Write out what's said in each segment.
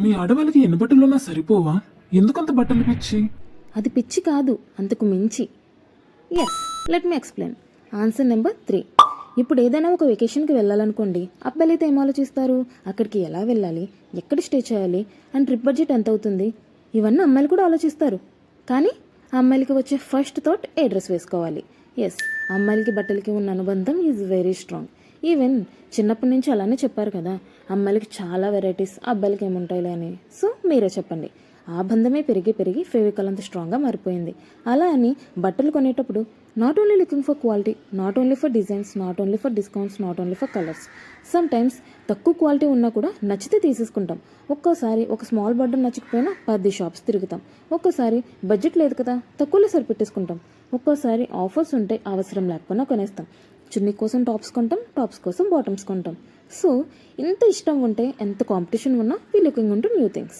మీ ఆడవాళ్ళకి ఎన్ని బట్టలున్నా సరిపోవా? ఎందుకంత బట్టలు పిచ్చి? అది పిచ్చి కాదు, అంతకు మించి. Yes, let me explain. Answer number 3. ఇప్పుడు ఏదైనా ఒక వెకేషన్కి వెళ్ళాలనుకోండి, అబ్బాయిలైతే ఏం ఆలోచిస్తారు? అక్కడికి ఎలా వెళ్ళాలి, ఎక్కడ స్టే చేయాలి, అండ్ ట్రిప్ బడ్జెట్ ఎంత అవుతుంది, ఇవన్నీ అమ్మాయిలు కూడా ఆలోచిస్తారు. కానీ ఆ అమ్మాయిలకి వచ్చే ఫస్ట్ థాట్ ఏ డ్రెస్ వేసుకోవాలి. ఎస్, అమ్మాయిలకి బట్టలకి ఉన్న అనుబంధం ఈజ్ వెరీ స్ట్రాంగ్. ఈవెన్ చిన్నప్పటి నుంచి అలానే చెప్పారు కదా, అమ్మాయిలకి చాలా వెరైటీస్, అబ్బాయిలకి ఏముంటాయిలే అని. సో మీరే చెప్పండి. ఆ బంధమే పెరిగి పెరిగి ఫెవికాల్ అంత స్ట్రాంగ్గా మారిపోయింది. అలా అని బట్టలు కొనేటప్పుడు not only looking for quality, not only for designs, not only for discounts, not only for colours. Some times తక్కువ క్వాలిటీ ఉన్నా కూడా నచ్చితే తీసేసుకుంటాం. ఒక్కోసారి ఒక స్మాల్ బటన్ నచ్చకపోయినా 10 షాప్స్ తిరుగుతాం. ఒక్కోసారి బడ్జెట్ లేదు కదా, తక్కువలో సరిపెట్టేసుకుంటాం. ఒక్కోసారి ఆఫర్స్ ఉంటే అవసరం లేకపోయినా కొనేస్తాం. చున్నీ కోసం టాప్స్ కొంటాం, టాప్స్ కోసం బాటమ్స్ కొంటాం. సో ఇంత ఇష్టం ఉంటే, ఎంత కాంపిటీషన్ ఉన్నా we looking into new things.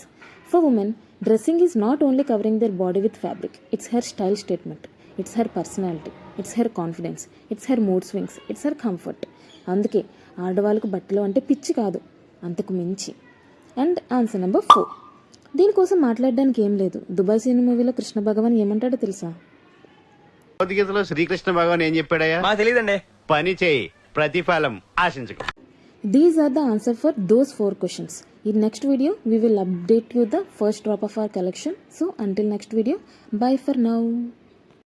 For women, dressing is not only covering their body with fabric, it's her style statement, it's her personality, it's her confidence, it's her mood swings, it's her comfort. అందుకే ఆడవాళ్ళకు బట్టలు అంటే పిచ్చి కాదు, అంతకు మించి. And answer number 4. దీనికోసం మాట్లాడడానికి ఏం లేదు. దుబాయ్ సినిమా మూవీలో కృష్ణ భగవాన్ ఏమంటాడో తెలుసా? భగవద్గీతలో శ్రీకృష్ణ భగవాన్ ఏం చెప్పాడయ్యా? మాకు తెలియదండి. పని చేయి, ప్రతిఫలం ఆశించకు. These are the answer for those 4 questions. In next video, we will update you the first drop of our collection. So until next video, bye for now.